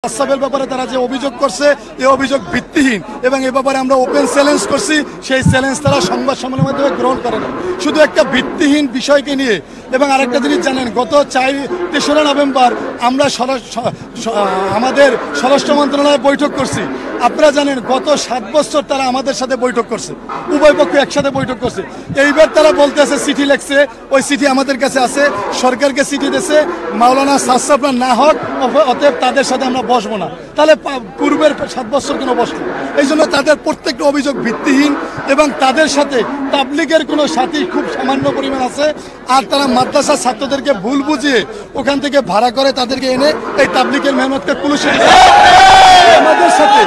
আসাবের ব্যাপারে তারা যে অভিযোগ করছে এই অভিযোগ ভিত্তিহীন এবং এ ব্যাপারে আমরা ওপেন চ্যালেঞ্জ করছি। সেই চ্যালেঞ্জ তারা সংবাদ সম্মেলনের মাধ্যমে গ্রহণ করে না, শুধু একটা ভিত্তিহীন বিষয়কে নিয়ে। এবং আরেকটা জিনিস জানেন, গত 3রা নভেম্বর আমরা আমাদের স্বরাষ্ট্র মন্ত্রণালয়ে বৈঠক করছি। আপনারা জানেন গত 7 বছর তারা আমাদের সাথে বৈঠক করছে, উভয় পক্ষ একসাথে বৈঠক করছে। এইবার তারা বলতে আছে চিঠি লেখছে, ওই চিঠি আমাদের কাছে আছে, সরকারকে চিঠি দিয়েছে মাওলানা সাহেব না হক, অতএব তাদের সাথে আমরা বসবো না। তাহলে পূর্বের 7 বছর কেন বসলো? এই জন্য তাদের প্রত্যেকটা অভিযোগ ভিত্তিহীন এবং তাদের সাথে তাবলিগের কোনো সাথী খুব সামান্য পরিমাণ আছে। আর তারা মাদ্রাসার ছাত্রদেরকে ভুল বুঝিয়ে ওখান থেকে ভাড়া করে তাদেরকে এনে এই তাবলিগের মেহনতকে কুলুষে আমাদের সাথে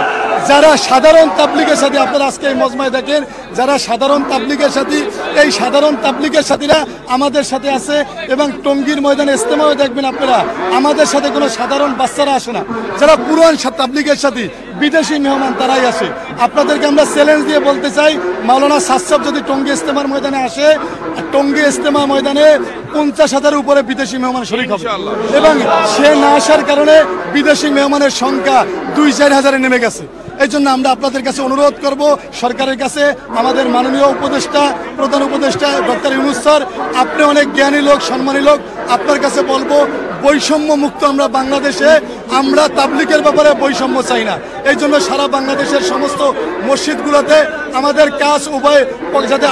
যারা সাধারণ তাবলিগের সাথী, আপনারা আজকে এই মজমায় দেখেন যারা সাধারণ তাবলিগের সাথী, এই সাধারণ তাবলিগের সাথীরা আমাদের সাথে আছে। এবং টঙ্গীর ময়দানে ইজতেমাও দেখবেন আপনারা, আমাদের সাথে কোনো সাধারণ বাচ্চারা আসে না। যারা পুরান তাবলিগের সাথী বিদেশি মেহমান তারাই আসে। আপনাদেরকে আমরা চ্যালেঞ্জ দিয়ে বলতে চাই, মাওলানা সাহেব যদি টঙ্গী ইজতেমার ময়দানে আসে, টঙ্গী ইজতেমা ময়দানে 50,000-এর উপরে বিদেশি মেহমান শরীক হবে। এবং সে না আসার কারণে বিদেশি মেহমানের সংখ্যা 2-4 হাজারে নেমে গেছে। এই জন্য আমরা আপনাদের কাছে অনুরোধ করব, সরকারের কাছে, আমাদের মাননীয় উপদেষ্টা, প্রধান উপদেষ্টা ডক্টর ইউনূস স্যার, আপনি অনেক জ্ঞানী লোক, সম্মানী লোক, আপনার কাছে বলবো বৈষম্য মুক্ত আমরা বাংলাদেশে, আমরা তাবলিগের ব্যাপারে বৈষম্য চাই না। এই জন্য সারা বাংলাদেশের সমস্ত মসজিদগুলোতে আমাদের কাজ উভয় যাতে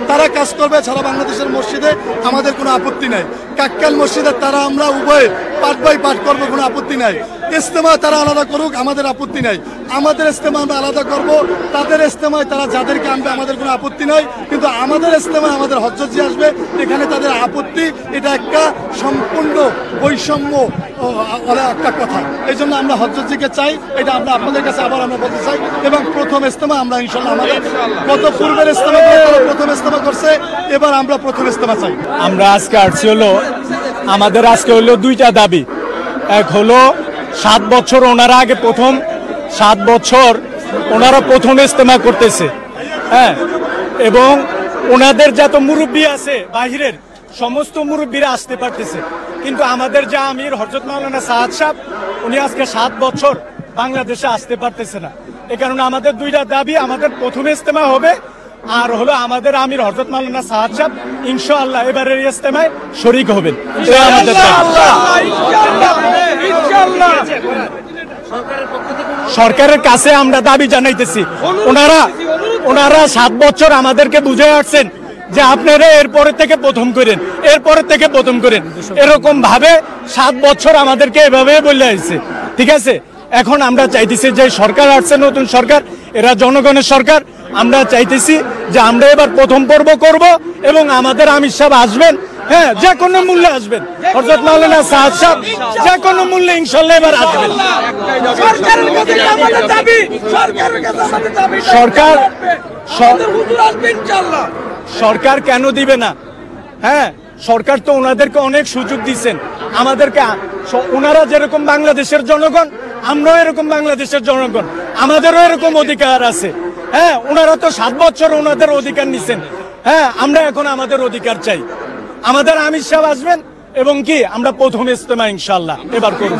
তারা কাজ করবে, সারা বাংলাদেশের মসজিদে আমাদের কোনো আপত্তি নাই। কাক্কাল মসজিদে তারা আমরা উভয় পার্ট বাই পার্ট করবো, কোনো আপত্তি নাই। ইজতেমা তারা আলাদা করুক, আমাদের আপত্তি নাই। আমাদের ইজতেমা আমরা আলাদা করব, তাদের ইজতেমায় তারা যাদেরকে আনবে আমাদের কোনো আপত্তি নাই। কিন্তু আমাদের ইজতেমায় আমাদের হজ্জজি আসবে, এখানে তাদের আপত্তি। এটা একটা সম্পূর্ণ বৈষম্য একটা কথা। এই জন্য আমরা হজ্জজিকে চাই, এটা আমরা আপনাদের কাছে আবার আমরা বলতে চাই। এবং প্রথম ইজতেমা আমরা ইনশাল্লাহ, আমাদের গত পূর্বের ইজতেমা প্রথম ইজতেমা করছে, এবার আমরা প্রথম ইজতেমা চাই। আমরা আজকে আসছি হলো, আমাদের আজকে হলো 2টা দাবি। এক হলো 7 বছর ওনারা আগে 7 বছর ওনারা প্রথম ইজতেমা করতেছে, হ্যাঁ, এবং ওনাদের যত মুরব্বী আছে বাহিরের সমস্ত মুরব্বীরা আসতে পারতেছে। কিন্তু আমাদের যে আমির হযরত মাওলানা সাহেব, উনি আজকে 7 বছর বাংলাদেশে আসতে পারতেছে না। এই কারণে আমাদের 2টা দাবি, আমাদের প্রথম ইজতেমা হবে, আর হলো আমাদের আমির হযরত মাওলানা সাহেব ইনশাআল্লাহ এবারের ইজতেমায় শরীক হবেন। সরকারের কাছে আমরা দাবি জানাইতেছি, ওনারা 7 বছর আমাদেরকে বুঝে আসছেন যে আপনারা এরপরে থেকে প্রথম করেন, এরপরে থেকে প্রথম করেন, এরকম ভাবে 7 বছর আমাদেরকে এভাবে বলে আসছে। ঠিক আছে, এখন আমরা চাইতেছি যে সরকার আসছে, নতুন সরকার, এরা জনগণের সরকার, আমরা চাইতেছি যে আমরা এবার প্রথম পর্ব করব এবং আমাদের আমির সাহেব আসবেন, হ্যাঁ, যে কোনো মূল্যে আসবেন। হযরত মাওলানা সাহেব যে কোনো মূল্যে ইনশাআল্লাহ এবার আসবেন। সরকার কেন দিবে না? হ্যাঁ, সরকার তো ওনাদেরকে অনেক সুযোগ দিচ্ছেন, আমাদেরকে। ওনারা যেরকম বাংলাদেশের জনগণ, আমরাও এরকম বাংলাদেশের জনগণ, আমাদেরও এরকম অধিকার আছে। হ্যাঁ, ওনারা তো 7 বছর ওনাদের অধিকার নিচ্ছেন। হ্যাঁ, আমরা এখন আমাদের অধিকার চাই। আমাদের আমির সাহেব আসবেন এবং কি আমরা প্রথম ইজতেমা ইনশাআল্লাহ এবার করব।